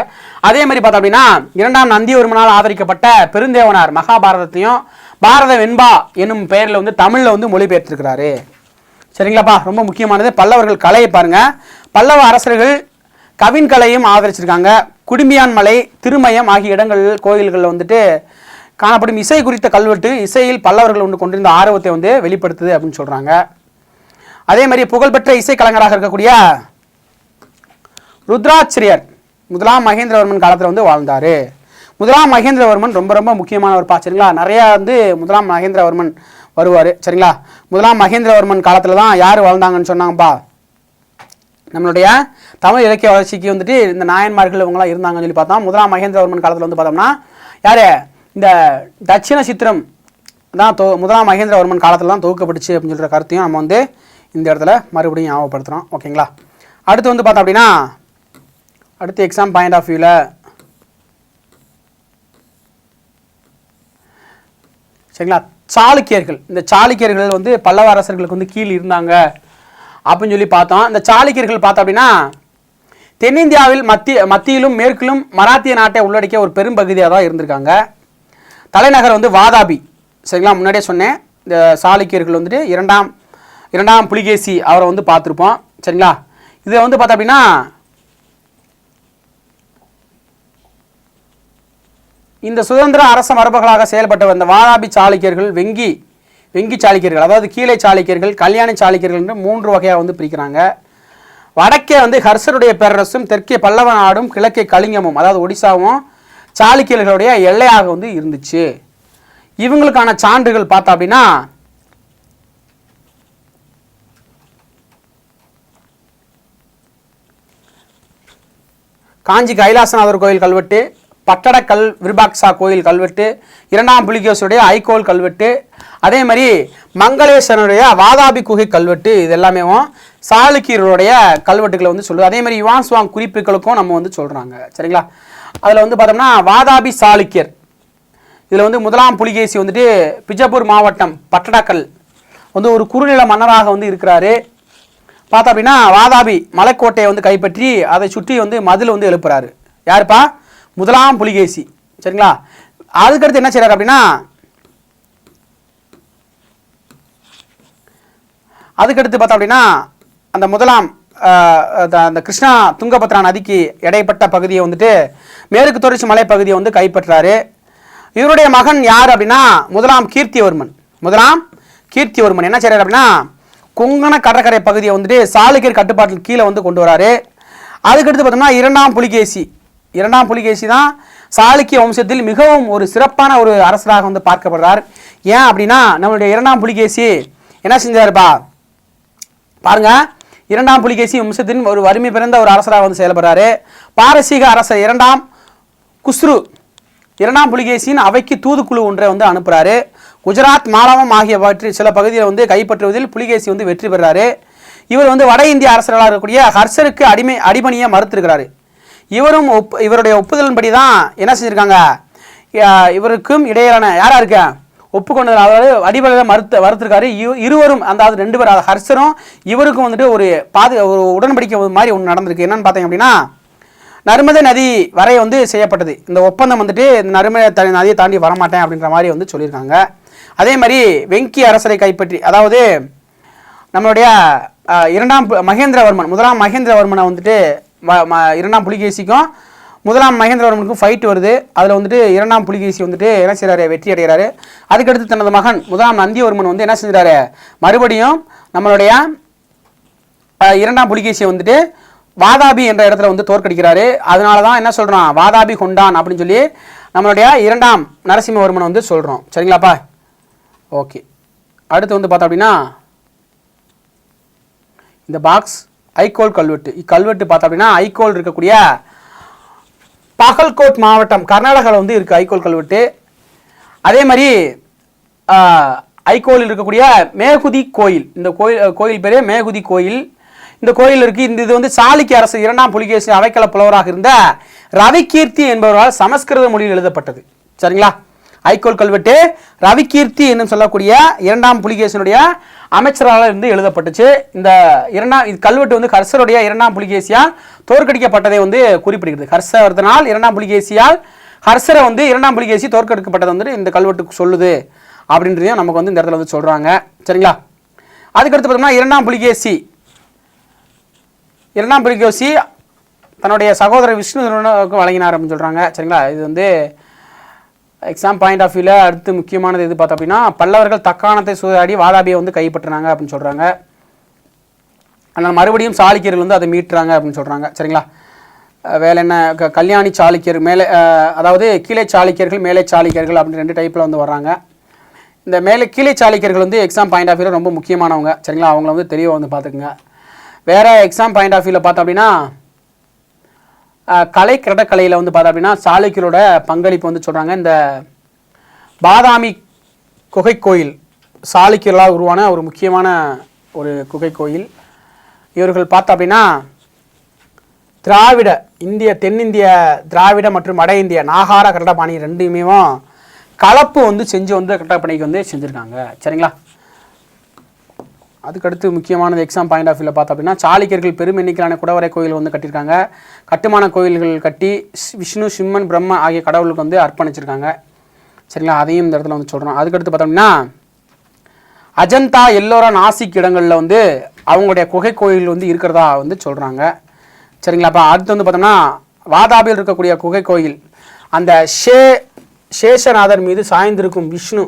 A: அதே மாதிரி பார்த்தோம் அப்படின்னா 2ஆம் நந்திவர்மனால் ஆதரிக்கப்பட்ட பெருந்தேவனார் மகாபாரதத்தையும் பாரத வெண்பா என்னும் பெயரில் வந்து தமிழில் வந்து மொழிபெயர்த்திருக்கிறாரு. சரிங்களாப்பா, ரொம்ப முக்கியமானது. பல்லவர்கள் கலையை பாருங்க. பல்லவ அரசர்கள் கவின் கலையும் ஆதரிச்சிருக்காங்க. குடும்பியான் மலை, திருமயம் ஆகிய இடங்கள் கோயில்களில் வந்துட்டு காணப்படும் இசை குறித்த கல்வெட்டு இசையில் பல்லவர்கள் ஒன்று கொண்டிருந்த ஆர்வத்தை வந்து வெளிப்படுத்துது அப்படின்னு சொல்கிறாங்க. அதே மாதிரி புகழ்பெற்ற இசை கலைஞராக இருக்கக்கூடிய ருத்ராட்சிரியர் முதலாம் மகேந்திரவர்மன் காலத்தில் வந்து வாழ்ந்தார். முதலாம் மகேந்திரவர்மன் ரொம்ப முக்கியமானவர் பா. சரிங்களா, நிறையா வந்து முதலாம் மகேந்திரவர்மன் வருவார். சரிங்களா, முதலாம் மகேந்திரவர்மன் காலத்தில் தான் யார் வாழ்ந்தாங்கன்னு சொன்னாங்கப்பா, நம்மளுடைய தமிழ் இலக்கிய வளர்ச்சிக்கு வந்துட்டு இந்த நாயன்மார்கள் இவங்களாம் இருந்தாங்கன்னு சொல்லி பார்த்தோம். முதலாம் மகேந்திரவர்மன் காலத்தில் வந்து பார்த்தோம்னா யார், இந்த தட்சிண சித்திரம் தான் முதலாம் மகேந்திரவர்மன் காலத்தில் தான் தொகுக்கப்பட்டுச்சு அப்படின்னு சொல்கிற கருத்தையும் நம்ம வந்து இந்த இடத்துல மறுபடியும் ஞாபகப்படுத்துகிறோம். ஓகேங்களா, அடுத்து வந்து பார்த்தோம் அப்படின்னா அடுத்து எக்ஸாம் பாயிண்ட் ஆஃப் வியூவில் சரிங்களா சாளுக்கியர்கள், இந்த சாளுக்கியர்கள் வந்து பல்லவ அரசர்களுக்கு வந்து கீழ் இருந்தாங்க அப்படின்னு சொல்லி பார்த்தோம். இந்த சாளுக்கியர்கள் பார்த்தோம் அப்படின்னா தென்னிந்தியாவில் மத்தியிலும் மேற்கிலும் மராத்திய நாட்டை உள்ளடக்கிய ஒரு பெரும் பகுதியாக தான் இருந்திருக்காங்க. தலைநகர் வந்து வாதாபி. சரிங்களா, முன்னாடியே சொன்னேன். இந்த சாளுக்கியர்கள் வந்துட்டு இரண்டாம் புலிகேசி அவரை வந்து பார்த்துருப்போம். சரிங்களா, இதை வந்து பார்த்தோம் அப்படின்னா இந்த சுதந்திர அரச மரபுகளாக செயல்பட்ட வந்த வாதாபி சாளுக்கியர்கள் வெங்கி சாளுக்கியர்கள், அதாவது கீழே சாளுக்கியர்கள், கல்யாணி சாளுக்கியர்கள் என்று 3 வகையாக வந்து பிரிக்கிறாங்க. வடக்கே வந்து ஹர்ஷருடைய பேரரசும், தெற்கே பல்லவ நாடும், கிழக்கே கலிங்கமும் அதாவது ஒடிசாவும் சாளுக்கியர்களுடைய எல்லையாக வந்து இருந்துச்சு. இவங்களுக்கான சான்றுகள் பார்த்தா அப்படின்னா காஞ்சி கைலாசநாதர் கோயில் கல்வெட்டு, பட்டடக்கல் விருபாக்சா கோயில் கல்வெட்டு, இரண்டாம் புலிகேசியுடைய ஐகோல் கல்வெட்டு, அதே மாதிரி மங்களேஸ்வரனுடைய வாதாபி குகை கல்வெட்டு, இது எல்லாமே சாளுக்கியர்களுடைய கல்வெட்டுகளை வந்து சொல்லுது. அதே மாதிரி யுவான் சுவாங் குறிப்புகளுக்கும் நம்ம வந்து சொல்கிறாங்க. சரிங்களா? அதில் வந்து பார்த்தோம்னா வாதாபி சாளுக்கியர், இதில் வந்து முதலாம் புலிகேசி வந்துட்டு பிஜப்பூர் மாவட்டம் பட்டடக்கல் வந்து ஒரு குறுநில மன்னராக வந்து இருக்கிறாரு. பார்த்தா அப்படின்னா வாதாபி மலைக்கோட்டையை வந்து கைப்பற்றி அதை சுற்றி வந்து மதில் வந்து எழுப்புறாரு. யாருப்பா? முதலாம் புலிகேசி. சரிங்களா? அதுக்கடுத்து என்ன செய்றாரு அப்படின்னா, அதுக்கடுத்து பார்த்தோம் அப்படின்னா அந்த முதலாம் அந்த கிருஷ்ணா துங்கபத்ரா நதிக்கு இடைப்பட்ட பகுதியை வந்துட்டு மேற்கு தொடர்ச்சி மலை பகுதியை வந்து கைப்பற்றாரு. இவருடைய மகன் யார் அப்படின்னா முதலாம் கீர்த்திவர்மன். முதலாம் கீர்த்திவர்மன் என்ன செய்றாரு அப்படின்னா கொங்கண கடற்கரை பகுதியை வந்துட்டு சாளுக்கியர் கட்டுப்பாட்டில் கீழே வந்து கொண்டு வராரு. அதுக்கடுத்து பார்த்தோம்னா இரண்டாம் புலிகேசி. இரண்டாம் புலிகேசி தான் சாளுக்கிய வம்சத்தில் மிகவும் ஒரு சிறப்பான ஒரு அரசராக வந்து பார்க்கப்படுறார். ஏன் அப்படின்னா நம்மளுடைய இரண்டாம் புலிகேசி என்ன செஞ்சாருப்பா பாருங்க, இரண்டாம் புலிகேசி வம்சத்தின் ஒரு வறுமை பிறந்த ஒரு அரசராக வந்து செயல்படுறாரு. பாரசீக அரசர் இரண்டாம் குஸ்ரு இரண்டாம் புலிகேசியின் அவைக்கு தூதுக்குழு ஒன்றை வந்து அனுப்புறாரு. குஜராத், மாலவம் ஆகியவற்றை சில பகுதியில் வந்து கைப்பற்றுவதில் புலிகேசி வந்து வெற்றி பெறாரு. இவர் வந்து வட இந்திய அரசர்களாக இருக்கக்கூடிய ஹர்ஷருக்கு அடிபணியை மறுத்திருக்கிறாரு. இவருடைய ஒப்புதலின்படி தான் என்ன செஞ்சிருக்காங்க, இவருக்கும் இடையிலான யாரா இருக்க ஒப்புக்கொண்டது, அதாவது அடிபணியை மறுத்திருக்காரு. இருவரும் அதாவது 2 பேர், ஹர்ஷரும் இவருக்கும் வந்துட்டு ஒரு உடன்படிக்கை மாதிரி ஒன்று நடந்திருக்கு. என்னன்னு பார்த்தீங்க அப்படின்னா நர்மதை நதி வரை வந்து செய்யப்பட்டது. இந்த ஒப்பந்தம் வந்துட்டு இந்த நர்மதை நதியை தாண்டி வரமாட்டேன் அப்படின்ற மாதிரி வந்து சொல்லியிருக்காங்க. அதே மாதிரி வெங்கி அரசரை கைப்பற்றி, அதாவது நம்மளுடைய இரண்டாம் மகேந்திரவர்மன், முதலாம் மகேந்திரவர்மனை வந்துட்டு இரண்டாம் புலிகேசிக்கும் முதலாம் மகேந்திரவர்மனுக்கும் ஃபைட் வருது. அதில் வந்துட்டு இரண்டாம் புலிகேசி வந்துட்டு என்ன செய்கிறாரு, வெற்றி அடைகிறாரு. அதுக்கடுத்து தனது மகன் முதலாம் நந்தியவர்மன் வந்து என்ன செஞ்சுறாரு, மறுபடியும் நம்மளுடைய இரண்டாம் புலிகேசியை வந்துட்டு வாதாபி என்ற இடத்துல வந்து தோற்கடிக்கிறாரு. அதனால தான் என்ன சொல்கிறோம், வாதாபி கொண்டான் அப்படின்னு சொல்லி நம்மளுடைய இரண்டாம் நரசிம்மவர்மன் வந்து சொல்கிறோம். சரிங்களாப்பா? ஓகே. அடுத்து வந்து பார்த்தோம் அப்படின்னா இந்த பாக்ஸ் ஐகோல் கல்வெட்டு. இக்கல்வெட்டு பார்த்தோம் அப்படின்னா ஐகோல் இருக்கக்கூடிய பகல்கோட் மாவட்டம் கர்நாடகாவில் வந்து இருக்குது ஐகோல் கல்வெட்டு. அதே மாதிரி ஐகோலில் இருக்கக்கூடிய மேகுதி கோயில், இந்த கோயில் பேரே மேகுதி கோயில். இந்த கோயில் இருக்குது. இது வந்து சாளுக்கிய அரசு இரண்டாம் புலிகேசி அவைக்கள புலவராக இருந்த ரவிகீர்த்தி என்பவரால் சமஸ்கிருத மொழியில் எழுதப்பட்டது. சரிங்களா? ஐகோல் கல்வெட்டு ரவிகீர்த்தி என்று சொல்லக்கூடிய இரண்டாம் புலிகேசினுடைய அமைச்சரால் இருந்து எழுதப்பட்டுச்சு. இந்த கல்வெட்டு வந்து ஹர்ஷருடைய இரண்டாம் புலிகேசியால் தோற்கடிக்கப்பட்டதை வந்து குறிப்பிடுகிறது. ஹர்ஷவர்தனால் இரண்டாம் புலிகேசியால் ஹர்ஷரை வந்து இரண்டாம் புலிகேசி தோற்கடிக்கப்பட்டதை வந்துட்டு இந்த கல்வெட்டுக்கு சொல்லுது அப்படின்றதையும் நமக்கு வந்து இந்த இடத்துல வந்து சொல்கிறாங்க. சரிங்களா? அதுக்கடுத்து பார்த்தோம்னா இரண்டாம் புலிகேசி தன்னுடைய சகோதரர் விஷ்ணுவுக்கு வழங்கினார் அப்படின்னு சொல்கிறாங்க. சரிங்களா? இது வந்து எக்ஸாம் பாயிண்ட் ஆஃப் வியூவில் அடுத்து முக்கியமானது எது பார்த்தோம் அப்படின்னா பல்லவர்கள் தக்காணத்தை சூதாடி வாதாபியை வந்து கைப்பற்றினாங்க அப்படின்னு சொல்கிறாங்க. அதனால் மறுபடியும் சாளுக்கியர்கள் வந்து அதை மீட்டுறாங்க அப்படின்னு சொல்கிறாங்க. சரிங்களா? வேலை என்ன கல்யாணி சாளுக்கியர் மேலே, அதாவது கீழே சாளுக்கியர்கள் மேலே சாளுக்கியர்கள் அப்படின்னு 2 டைப்பில் வந்து வர்றாங்க. இந்த கீழே சாளுக்கியர்கள் வந்து எக்ஸாம் பாயிண்ட் ஆஃப் வியூவில் ரொம்ப முக்கியமானவங்க. சரிங்களா? அவங்கள வந்து தெளிவாக வந்து பார்த்துக்குங்க. வேறு எக்ஸாம் பாயிண்ட் ஆஃப் வியூவில் பார்த்தோம் அப்படின்னா கடற்கலையில் வந்து பார்த்தோம் அப்படின்னா சாளுக்கியரோட பங்களிப்பு வந்து சொல்கிறாங்க. இந்த பாதாமி குகை கோயில் சாளுக்கியர்களால் உருவான ஒரு முக்கியமான ஒரு குகை கோயில். இவர்கள் பார்த்தோம் அப்படின்னா தென்னிந்திய திராவிட மற்றும் வட இந்திய நாகார கட்டடப்பாணி ரெண்டுமே கலப்பு வந்து செஞ்சு வந்து கட்டடப்பணிக்கு வந்து செஞ்சுருக்காங்க. சரிங்களா? அதுக்கடுத்து முக்கியமானது எக்ஸாம் பாயிண்ட் ஆஃப் வியூவில் பார்த்தோம் அப்படின்னா சாளுக்கியர்கள் பெரும் எண்ணிக்கையிலான குடவரை கோயில் வந்து கட்டியிருக்காங்க. கட்டுமான கோயில்கள் கட்டி விஷ்ணு, சிம்மன், பிரம்மா ஆகிய கடவுளுக்கு வந்து அர்ப்பணிச்சிருக்காங்க. சரிங்களா? அதையும் இந்த இடத்துல வந்து சொல்கிறோம். அதுக்கடுத்து பார்த்தோம்னா அஜந்தா, எல்லோரா, நாசிக் இடங்களில் வந்து அவங்களுடைய குகை கோயில் வந்து இருக்கிறதா வந்து சொல்கிறாங்க. சரிங்களாப்பா? அடுத்து வந்து பார்த்தோம்னா வாதாபியில் இருக்கக்கூடிய குகை கோயில் அந்த சேஷநாதர் மீது சாய்ந்திருக்கும் விஷ்ணு.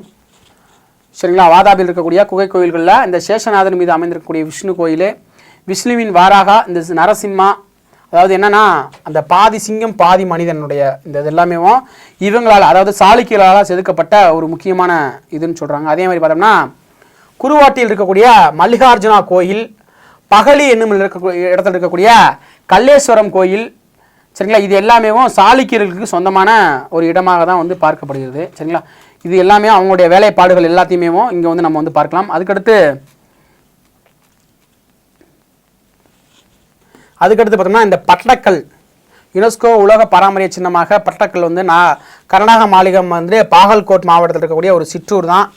A: சரிங்களா? வாதாபியில் இருக்கக்கூடிய குகை கோயில்களில் இந்த சேஷநாதன் மீது அமைந்திருக்கக்கூடிய விஷ்ணு கோயில், விஷ்ணுவின் வாராகா, இந்த நரசிம்மா, அதாவது என்னன்னா அந்த பாதி சிங்கம் பாதி மனிதனுடைய இந்த இது எல்லாமே இவங்களால், அதாவது சாளுக்கியர்களால் செதுக்கப்பட்ட ஒரு முக்கியமான இதுன்னு சொல்கிறாங்க. அதே மாதிரி பார்த்தோம்னா குருவாட்டியில் இருக்கக்கூடிய மல்லிகார்ஜுனா கோயில், பகலி என்னும் இடத்துல இருக்கக்கூடிய கல்லேஸ்வரம் கோயில், சரிங்களா. இது எல்லாமே சாளுக்கியர்களுக்கு சொந்தமான ஒரு இடமாக தான் வந்து பார்க்கப்படுகிறது. சரிங்களா. இது எல்லாமே அவங்களுடைய வேலைப்பாடுகள் எல்லாத்தையுமே இங்கே வந்து நம்ம வந்து பார்க்கலாம். அதுக்கடுத்து பார்த்தோம்னா இந்த பட்டக்கல், யுனெஸ்கோ உலக பாரம்பரிய சின்னமாக பட்டக்கல் வந்து கர்நாடக மாநிலம் வந்து பாகல்கோட் மாவட்டத்தில் இருக்கக்கூடிய ஒரு சிற்றூர் தான்.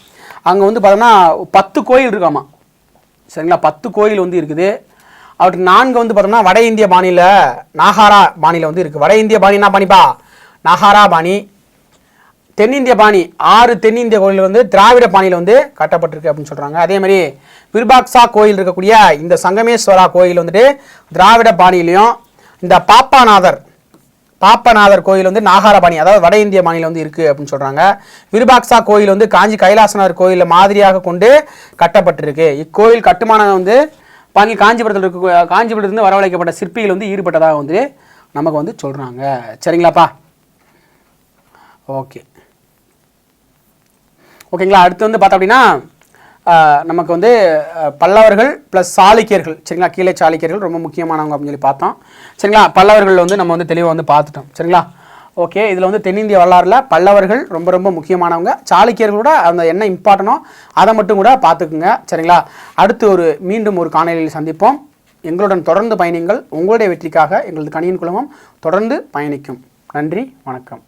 A: அங்கே வந்து பார்த்தோம்னா 10 கோயில் இருக்காமா. சரிங்களா. 10 கோயில் வந்து இருக்குது. அவருக்கு 4 வந்து பார்த்தோம்னா வட இந்திய பாணியில் நாகாரா பாணியில் வந்து இருக்குது. வட இந்திய பாணி என்ன பாணிப்பா? நாகாரா பாணி. தென்னிந்திய பாணி 6 தென்னிந்திய கோயில் வந்து திராவிட பாணியில் வந்து கட்டப்பட்டிருக்கு அப்படின்னு சொல்கிறாங்க. அதே மாதிரி விருபாக்சா கோயில் இருக்கக்கூடிய இந்த சங்கமேஸ்வரா கோயில் வந்துட்டு திராவிட பாணியிலையும், இந்த பாப்பநாதர் கோயில் வந்து நாகார பாணி, அதாவது வட இந்திய பாணியில் வந்து இருக்குது அப்படின்னு சொல்கிறாங்க. விருபாக்சா கோயில் வந்து காஞ்சி கைலாசநாதர் கோயிலில் மாதிரியாக கொண்டு கட்டப்பட்டிருக்கு. இக்கோயில் கட்டுமானம் வந்து காஞ்சிபுரத்திலிருந்து வரவழைக்கப்பட்ட சிற்பிகள் வந்து ஈடுபட்டதாக வந்து நமக்கு வந்து சொல்கிறாங்க. சரிங்களாப்பா? ஓகேங்களா. அடுத்து வந்து பார்த்தோம் அப்படின்னா நமக்கு வந்து பல்லவர்கள் ப்ளஸ் சாளுக்கியர்கள். சரிங்களா. கீழே சாளுக்கியர்கள் ரொம்ப முக்கியமானவங்க அப்படின்னு சொல்லி பார்த்தோம். சரிங்களா. பல்லவர்கள் வந்து நம்ம வந்து தெளிவாக வந்து பார்த்துட்டோம். சரிங்களா. ஓகே. இதில் வந்து தென்னிந்திய வரலாறில் பல்லவர்கள் ரொம்ப ரொம்ப முக்கியமானவங்க. சாளுக்கியர்களோட அந்த என்ன இம்பார்ட்டனோ அதை மட்டும் கூட பார்த்துக்குங்க. சரிங்களா. அடுத்து மீண்டும் ஒரு காணொளியில் சந்திப்போம். எங்களுடன் தொடர்ந்து பயணிங்கள். உங்களுடைய வெற்றிக்காக எங்களது கணியன் குழுமம் தொடர்ந்து பயணிக்கும். நன்றி, வணக்கம்.